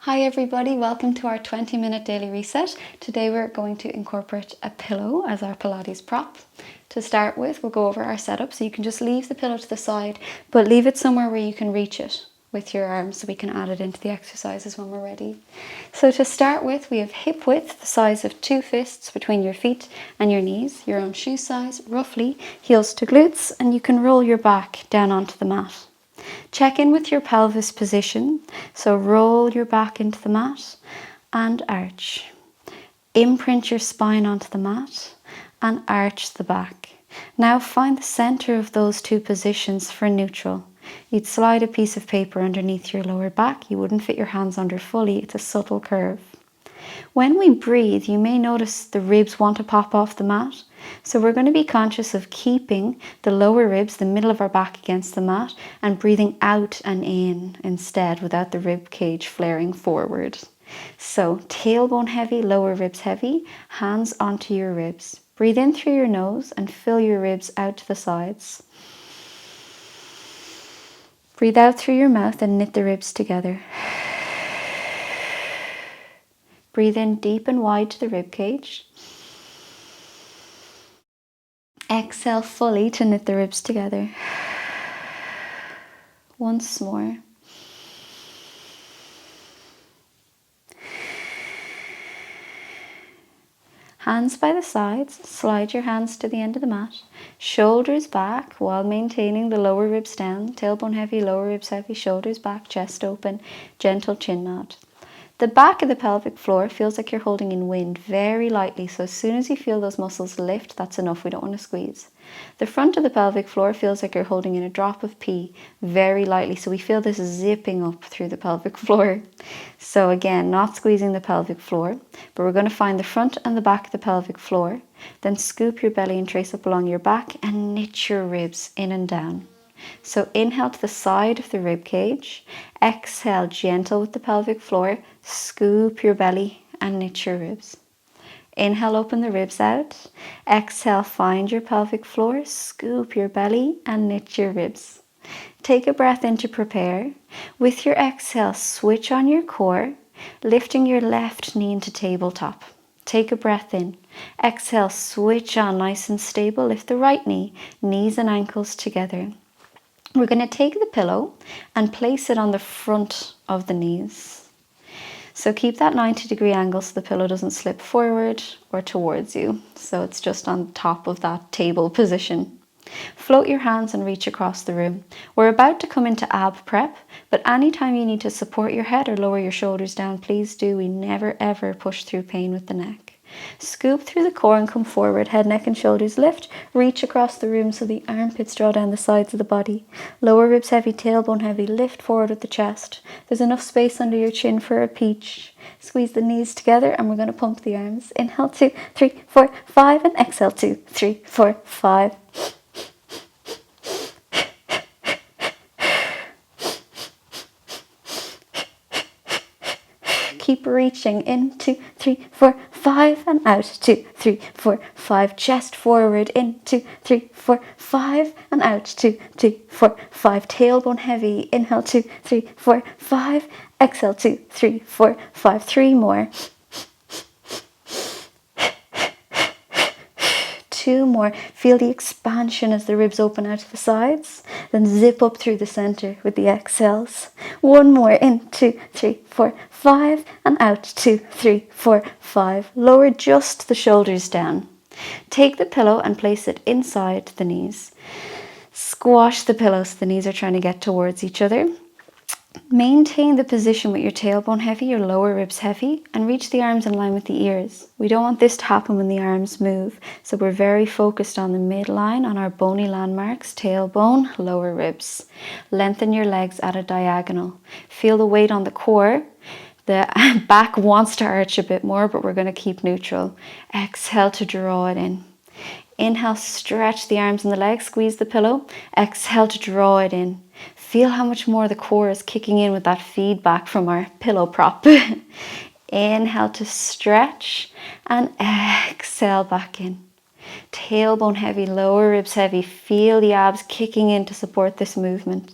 Hi everybody, welcome to our 20-minute daily reset. Today we're going to incorporate a pillow as our Pilates prop. To start with, we'll go over our setup, so you can just leave the pillow to the side, but leave it somewhere where you can reach it with your arms so we can add it into the exercises when we're ready. So to start with, we have hip width, the size of 2 fists between your feet and your knees, your own shoe size, roughly, heels to glutes, and you can roll your back down onto the mat. Check in with your pelvis position, so roll your back into the mat and arch. Imprint your spine onto the mat and arch the back. Now find the center of those two positions for neutral. You'd slide a piece of paper underneath your lower back. You wouldn't fit your hands under fully. It's a subtle curve. When we breathe, you may notice the ribs want to pop off the mat. So we're going to be conscious of keeping the lower ribs, the middle of our back against the mat, and breathing out and in instead without the rib cage flaring forward. So tailbone heavy, lower ribs heavy, hands onto your ribs. Breathe in through your nose and fill your ribs out to the sides. Breathe out through your mouth and knit the ribs together. Breathe in deep and wide to the rib cage. Exhale fully to knit the ribs together. Once more. Hands by the sides, slide your hands to the end of the mat. Shoulders back while maintaining the lower ribs down. Tailbone heavy, lower ribs heavy, shoulders back, chest open, gentle chin nod. The back of the pelvic floor feels like you're holding in wind very lightly, so as soon as you feel those muscles lift, that's enough. We don't want to squeeze. The front of the pelvic floor feels like you're holding in a drop of pee very lightly, so we feel this zipping up through the pelvic floor. So again, not squeezing the pelvic floor, but we're going to find the front and the back of the pelvic floor, then scoop your belly and trace up along your back and knit your ribs in and down. So inhale to the side of the rib cage, exhale gentle with the pelvic floor, scoop your belly and knit your ribs. Inhale, open the ribs out, exhale, find your pelvic floor, scoop your belly and knit your ribs. Take a breath in to prepare. With your exhale, switch on your core, lifting your left knee into tabletop. Take a breath in. Exhale, switch on nice and stable, lift the right knee, knees and ankles together. We're going to take the pillow and place it on the front of the knees. So keep that 90-degree angle so the pillow doesn't slip forward or towards you. So it's just on top of that table position. Float your hands and reach across the room. We're about to come into ab prep, but anytime you need to support your head or lower your shoulders down, please do. We never ever push through pain with the neck. Scoop through the core and come forward. Head, neck and shoulders lift. Reach across the room so the armpits draw down the sides of the body. Lower ribs heavy, tailbone heavy. Lift forward with the chest. There's enough space under your chin for a peach. Squeeze the knees together and we're going to pump the arms. Inhale 2, 3, 4, 5 and exhale 2, 3, 4, 5. Keep reaching in 2, 3, 4, 5 and out 2, 3, 4, 5. Chest forward in 2, 3, 4, 5 and out 2, 3, 4, 5. Tailbone heavy. Inhale 2, 3, 4, 5. Exhale 2, 3, 4, 5. 3 more. 2 more. Feel the expansion as the ribs open out to the sides. Then zip up through the center with the exhales. 1 more. In 2, 3, 4, 5 and out 2, 3, 4, 5. Lower just the shoulders down. Take the pillow and place it inside the knees. Squash the pillow so the knees are trying to get towards each other. Maintain the position with your tailbone heavy, your lower ribs heavy, and reach the arms in line with the ears. We don't want this to happen when the arms move, so we're very focused on the midline, on our bony landmarks, tailbone, lower ribs. Lengthen your legs at a diagonal. Feel the weight on the core. The back wants to arch a bit more, but we're going to keep neutral. Exhale to draw it in. Inhale, stretch the arms and the legs, squeeze the pillow. Exhale to draw it in. Feel how much more the core is kicking in with that feedback from our pillow prop. Inhale to stretch and exhale back in. Tailbone heavy, lower ribs heavy. Feel the abs kicking in to support this movement.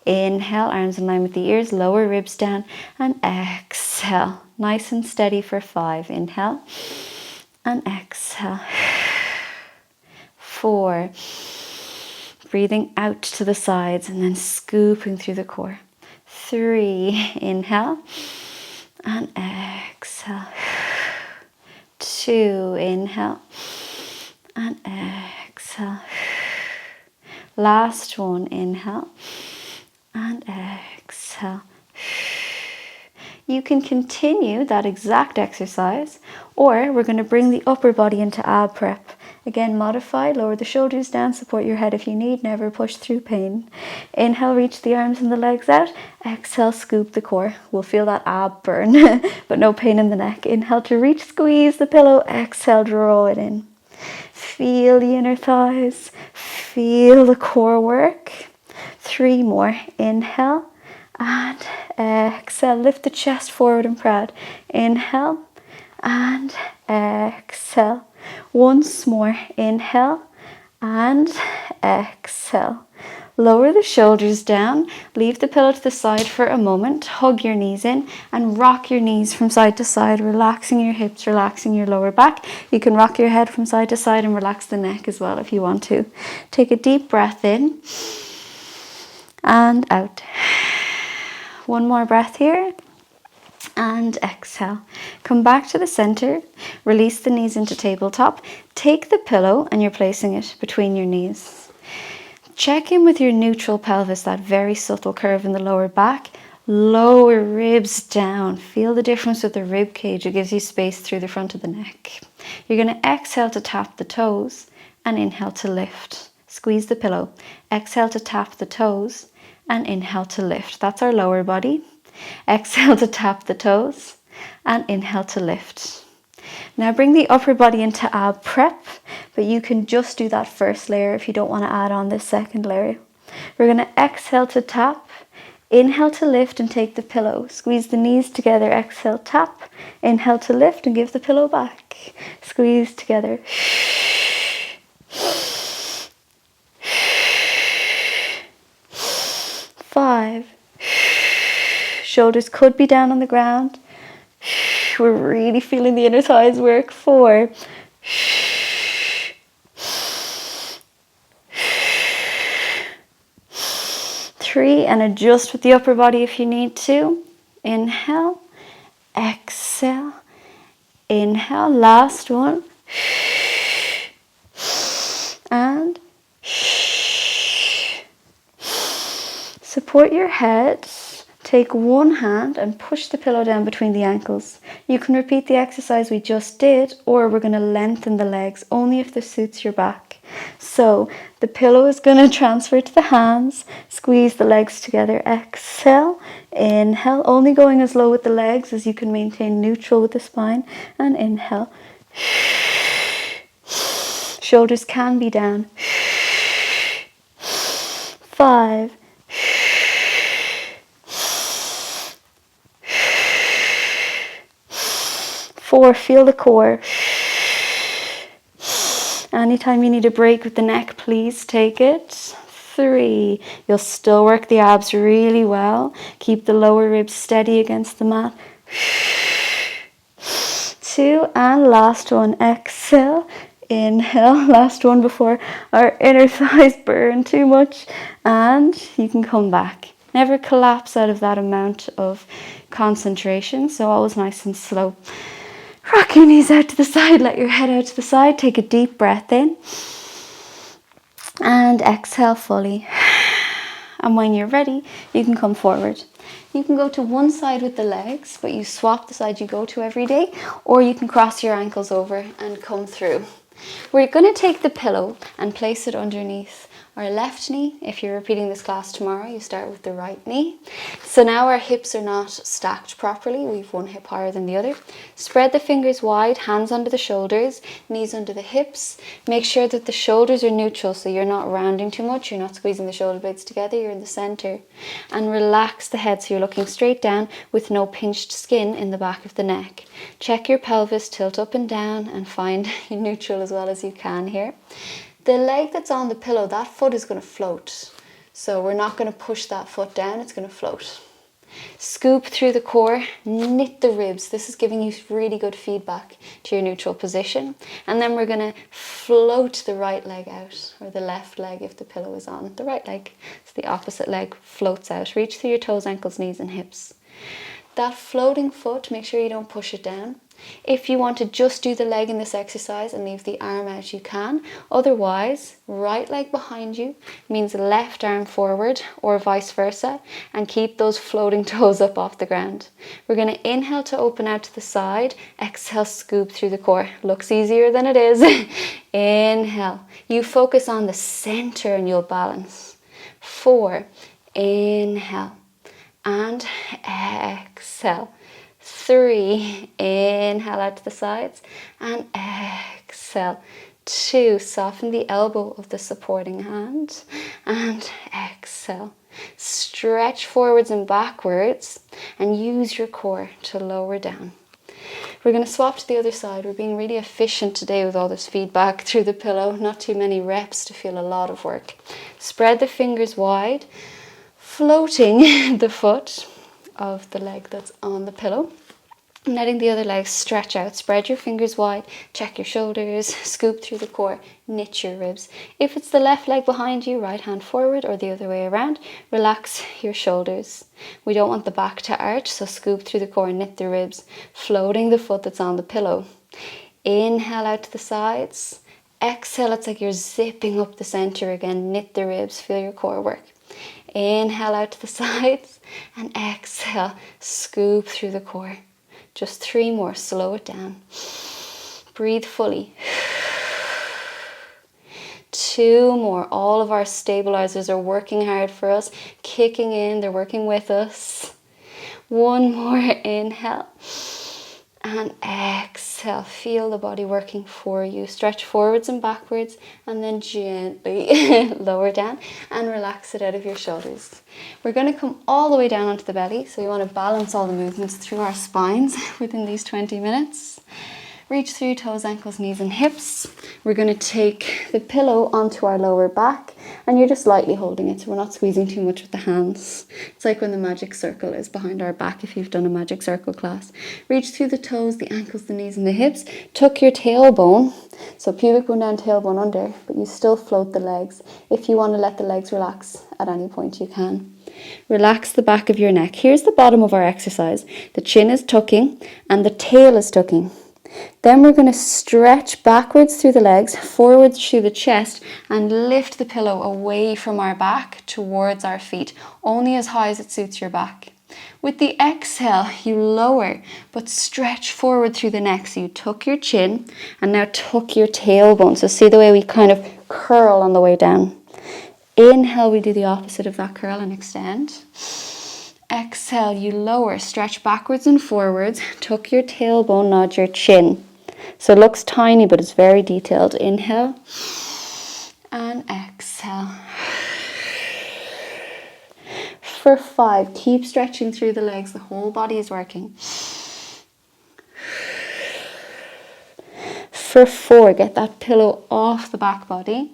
Inhale, arms in line with the ears, lower ribs down, and exhale. Nice and steady for 5. Inhale and exhale. 4. Breathing out to the sides and then scooping through the core. 3. Inhale and exhale. 2. Inhale and exhale. Last one. Inhale and exhale. You can continue that exact exercise, or we're going to bring the upper body into ab prep. Again, modify, lower the shoulders down, support your head if you need, never push through pain. Inhale, reach the arms and the legs out. Exhale, scoop the core. We'll feel that ab burn, but no pain in the neck. Inhale to reach, squeeze the pillow. Exhale, draw it in. Feel the inner thighs. Feel the core work. 3 more. Inhale and exhale. Lift the chest forward and proud. Inhale and exhale. Once more. Inhale and exhale. Lower the shoulders down. Leave the pillow to the side for a moment. Hug your knees in and rock your knees from side to side, relaxing your hips, relaxing your lower back. You can rock your head from side to side and relax the neck as well if you want to. Take a deep breath in and out. One more breath here. And exhale. Come back to the center. Release the knees into tabletop. Take the pillow and you're placing it between your knees. Check in with your neutral pelvis, that very subtle curve in the lower back. Lower ribs down. Feel the difference with the rib cage. It gives you space through the front of the neck. You're going to exhale to tap the toes and inhale to lift. Squeeze the pillow. Exhale to tap the toes and inhale to lift. That's our lower body. Exhale to tap the toes and inhale to lift. Now bring the upper body into ab prep, but you can just do that first layer if you don't want to add on this second layer. We're going to exhale to tap, inhale to lift and take the pillow. Squeeze the knees together, exhale, tap, inhale to lift and give the pillow back. Squeeze together. 5. Shoulders could be down on the ground. We're really feeling the inner thighs work. 4. 3, and adjust with the upper body if you need to. Inhale, exhale, inhale, last one. And support your head. Take one hand and push the pillow down between the ankles. You can repeat the exercise we just did, or we're going to lengthen the legs only if this suits your back. So the pillow is going to transfer to the hands. Squeeze the legs together. Exhale, inhale, only going as low with the legs as you can maintain neutral with the spine. And inhale. Shoulders can be down. 5. 4, feel the core. Anytime you need a break with the neck, please take it. 3, you'll still work the abs really well. Keep the lower ribs steady against the mat. 2, and last one, exhale, inhale. Last one before our inner thighs burn too much, and you can come back. Never collapse out of that amount of concentration, so always nice and slow. Rock your knees out to the side, let your head out to the side, take a deep breath in and exhale fully. And when you're ready, you can come forward. You can go to one side with the legs, but you swap the side you go to every day, or you can cross your ankles over and come through. We're going to take the pillow and place it underneath our left knee. If you're repeating this class tomorrow, you start with the right knee. So now our hips are not stacked properly. We've one hip higher than the other. Spread the fingers wide, hands under the shoulders, knees under the hips. Make sure that the shoulders are neutral, so you're not rounding too much. You're not squeezing the shoulder blades together. You're in the center. And relax the head so you're looking straight down with no pinched skin in the back of the neck. Check your pelvis, tilt up and down, and find neutral as well as you can here. The leg that's on the pillow, that foot is going to float. So we're not going to push that foot down, it's going to float. Scoop through the core, knit the ribs. This is giving you really good feedback to your neutral position. And then we're going to float the right leg out, or the left leg if the pillow is on the right leg. So the opposite leg floats out. Reach through your toes, ankles, knees and hips. That floating foot, make sure you don't push it down. If you want to just do the leg in this exercise and leave the arm out, you can. Otherwise, right leg behind you means left arm forward or vice versa, and keep those floating toes up off the ground. We're going to inhale to open out to the side, exhale, scoop through the core. Looks easier than it is. Inhale. You focus on the center and you'll balance. 4, inhale and exhale. 3, inhale out to the sides and exhale. 2, soften the elbow of the supporting hand and exhale. Stretch forwards and backwards and use your core to lower down. We're going to swap to the other side. We're being really efficient today with all this feedback through the pillow. Not too many reps to feel a lot of work. Spread the fingers wide, floating the foot of the leg that's on the pillow. Letting the other leg stretch out. Spread your fingers wide, check your shoulders, scoop through the core, knit your ribs. If it's the left leg behind you, right hand forward or the other way around, relax your shoulders. We don't want the back to arch, so scoop through the core, knit the ribs, floating the foot that's on the pillow. Inhale out to the sides. Exhale, it's like you're zipping up the center again. Knit the ribs, feel your core work. Inhale out to the sides and exhale, scoop through the core. Just 3 more, slow it down. Breathe fully. 2 more. All of our stabilizers are working hard for us, kicking in, they're working with us. 1 more, inhale. And exhale, feel the body working for you. Stretch forwards and backwards and then gently lower down and relax it out of your shoulders. We're going to come all the way down onto the belly, so we want to balance all the movements through our spines within these 20 minutes. Reach through toes, ankles, knees and hips. We're going to take the pillow onto our lower back and you're just lightly holding it, so we're not squeezing too much with the hands. It's like when the magic circle is behind our back if you've done a magic circle class. Reach through the toes, the ankles, the knees and the hips. Tuck your tailbone, so pubic bone down, tailbone under, but you still float the legs. If you want to let the legs relax at any point, you can. Relax the back of your neck. Here's the bottom of our exercise. The chin is tucking and the tail is tucking. Then we're going to stretch backwards through the legs, forwards through the chest, and lift the pillow away from our back towards our feet, only as high as it suits your back. With the exhale, you lower, but stretch forward through the neck. So you tuck your chin and now tuck your tailbone. So see the way we kind of curl on the way down. Inhale, we do the opposite of that curl and extend. Exhale, you lower, stretch backwards and forwards, tuck your tailbone, nod your chin. So it looks tiny, but it's very detailed. Inhale and exhale. For 5, keep stretching through the legs, the whole body is working. For 4, get that pillow off the back body.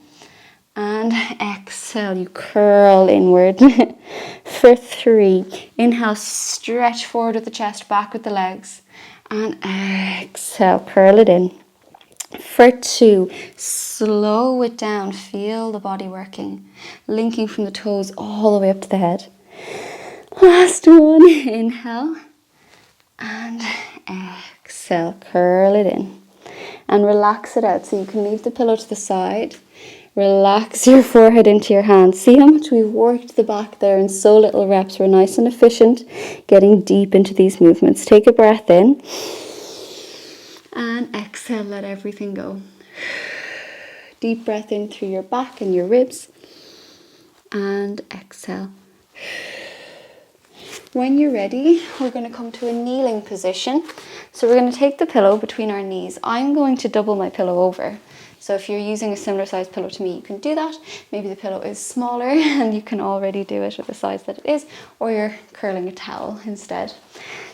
And exhale, you curl inward. For 3, inhale, stretch forward with the chest, back with the legs. And exhale, curl it in. For 2, slow it down, feel the body working. Linking from the toes all the way up to the head. Last one, inhale. And exhale, curl it in. And relax it out, so you can leave the pillow to the side. Relax your forehead into your hands. See how much we've worked the back there in so little reps. We're nice and efficient, getting deep into these movements. Take a breath in and exhale, let everything go. Deep breath in through your back and your ribs and exhale. When you're ready, we're going to come to a kneeling position. So we're going to take the pillow between our knees. I'm going to double my pillow over. So if you're using a similar size pillow to me, you can do that. Maybe the pillow is smaller and you can already do it with the size that it is, or you're curling a towel instead.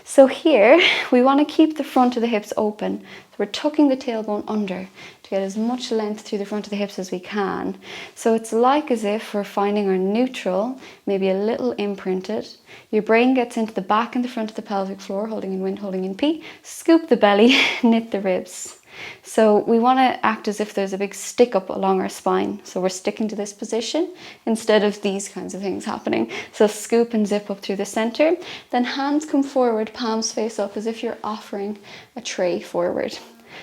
So here, we want to keep the front of the hips open. So we're tucking the tailbone under to get as much length through the front of the hips as we can. So it's like as if we're finding our neutral, maybe a little imprinted. Your brain gets into the back and the front of the pelvic floor, holding in wind, holding in P. Scoop the belly, knit the ribs. So we want to act as if there's a big stick up along our spine. So we're sticking to this position instead of these kinds of things happening. So scoop and zip up through the center. Then hands come forward, palms face up as if you're offering a tray forward.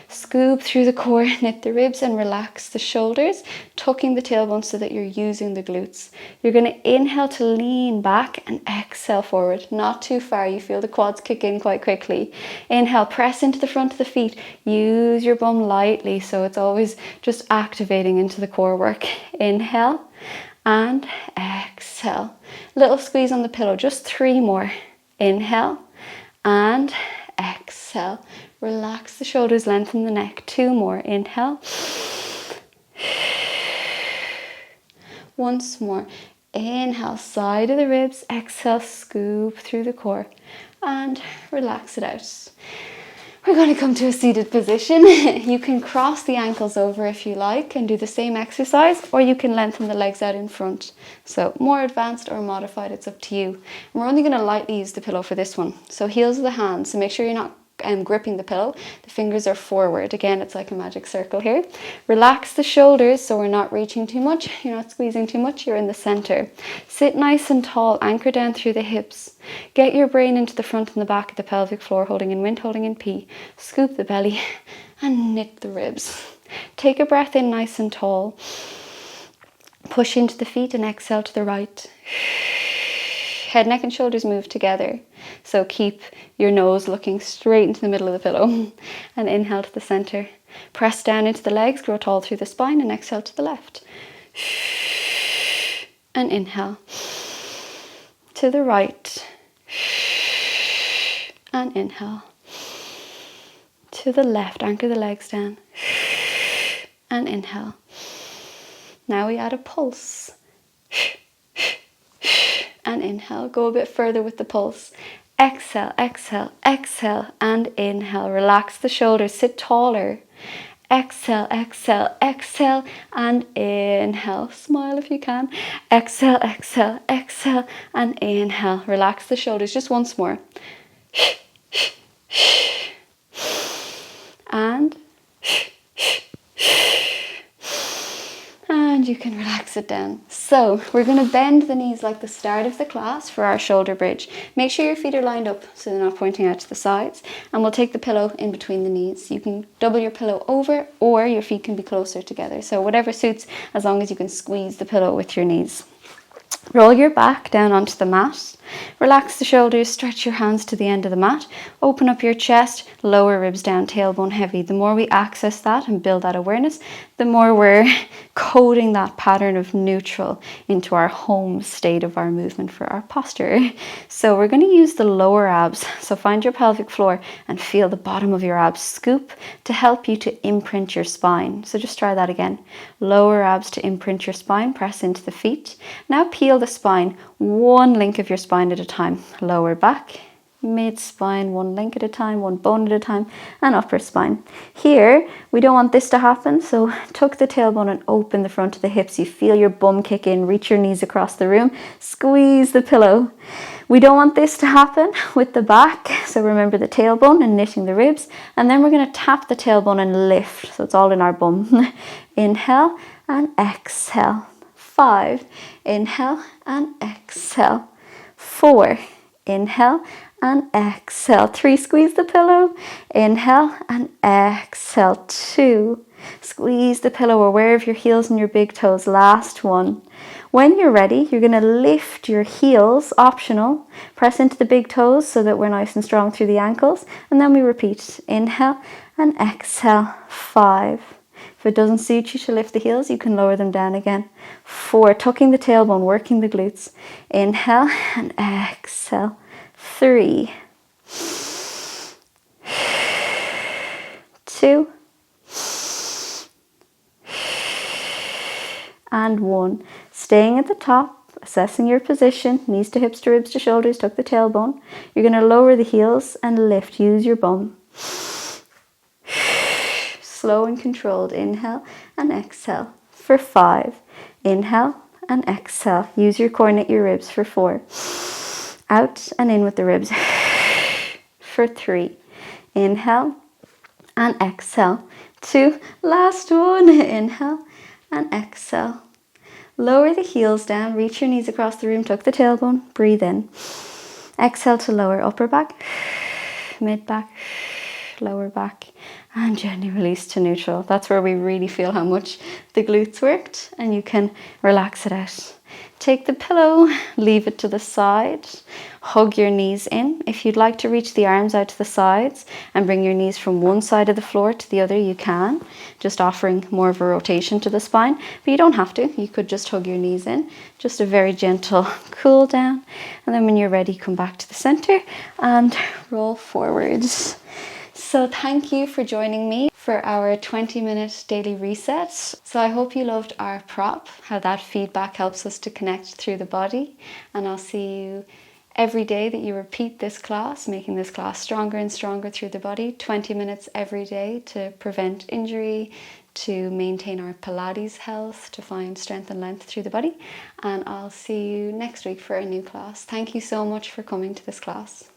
Scoop through the core, knit the ribs and relax the shoulders, tucking the tailbone so that you're using the glutes. You're going to inhale to lean back and exhale forward, not too far. You feel the quads kick in quite quickly. Inhale, press into the front of the feet. Use your bum lightly, so it's always just activating into the core work. Inhale and exhale. Little squeeze on the pillow, just 3 more. Inhale and exhale. Relax the shoulders, lengthen the neck. 2 more. Inhale. Once more. Inhale, side of the ribs. Exhale, scoop through the core. And relax it out. We're going to come to a seated position. You can cross the ankles over if you like and do the same exercise, or you can lengthen the legs out in front. So more advanced or modified, it's up to you. And we're only going to lightly use the pillow for this one. So heels of the hands, so make sure you're not gripping the pillow. The fingers are forward. Again, it's like a magic circle here. Relax the shoulders so we're not reaching too much. You're not squeezing too much. You're in the center. Sit nice and tall. Anchor down through the hips. Get your brain into the front and the back of the pelvic floor, holding in wind, holding in P. Scoop the belly and knit the ribs. Take a breath in nice and tall. Push into the feet and exhale to the right. Head, neck and shoulders move together. So keep your nose looking straight into the middle of the pillow. And inhale to the center. Press down into the legs, grow tall through the spine and exhale to the left. And inhale. To the right. And inhale. To the left, anchor the legs down. And inhale. Now we add a pulse. And inhale, go a bit further with the pulse. Exhale, exhale, exhale, and inhale. Relax the shoulders, sit taller. Exhale, exhale, exhale, and inhale. Smile if you can. Exhale, exhale, exhale, and inhale. Relax the shoulders, just once more. And you can relax it down. So we're going to bend the knees like the start of the class for our shoulder bridge. Make sure your feet are lined up so they're not pointing out to the sides, and we'll take the pillow in between the knees. You can double your pillow over, or your feet can be closer together. So whatever suits, as long as you can squeeze the pillow with your knees. Roll your back down onto the mat. Relax the shoulders, stretch your hands to the end of the mat. Open up your chest, lower ribs down, tailbone heavy. The more we access that and build that awareness, the more we're coding that pattern of neutral into our home state of our movement for our posture. So we're going to use the lower abs. So find your pelvic floor and feel the bottom of your abs scoop to help you to imprint your spine. So just try that again. Lower abs to imprint your spine, press into the feet. Now peel the spine, one link of your spine at a time. Lower back, mid spine, one link at a time, one bone at a time, and upper spine. Here, we don't want this to happen, so tuck the tailbone and open the front of the hips. You feel your bum kick in, reach your knees across the room, squeeze the pillow. We don't want this to happen with the back, so remember the tailbone and knitting the ribs, and then we're going to tap the tailbone and lift, so it's all in our bum. Inhale and exhale. 5, inhale and exhale. 4, inhale and exhale. 3, squeeze the pillow. Inhale and exhale. 2, squeeze the pillow, aware of your heels and your big toes. Last one. When you're ready, you're going to lift your heels, optional. Press into the big toes so that we're nice and strong through the ankles. And then we repeat. Inhale and exhale. 5. If it doesn't suit you to lift the heels, you can lower them down again. 4, tucking the tailbone, working the glutes. Inhale and exhale. 3, 2, and 1. Staying at the top assessing your position, knees to hips to ribs to shoulders, tuck the tailbone. You're going to lower the heels and lift, use your bum. Slow and controlled, inhale and exhale for 5. Inhale and exhale. Use your core, knit your ribs for 4. Out and in with the ribs for 3. Inhale and exhale. 2. Last one. Inhale and exhale. Lower the heels down, reach your knees across the room, tuck the tailbone, breathe in. Exhale to lower upper back, mid back, lower back, and gently release to neutral. That's where we really feel how much the glutes worked, and you can relax it out. Take the pillow, leave it to the side, hug your knees in. If you'd like to reach the arms out to the sides and bring your knees from one side of the floor to the other, you can, just offering more of a rotation to the spine, but you don't have to. You could just hug your knees in, just a very gentle cool down, and then when you're ready, come back to the center and roll forwards. So thank you for joining me for our 20-minute daily reset. So I hope you loved our prop, how that feedback helps us to connect through the body. And I'll see you every day that you repeat this class, making this class stronger and stronger through the body. 20 minutes every day to prevent injury, to maintain our Pilates health, to find strength and length through the body. And I'll see you next week for a new class. Thank you so much for coming to this class.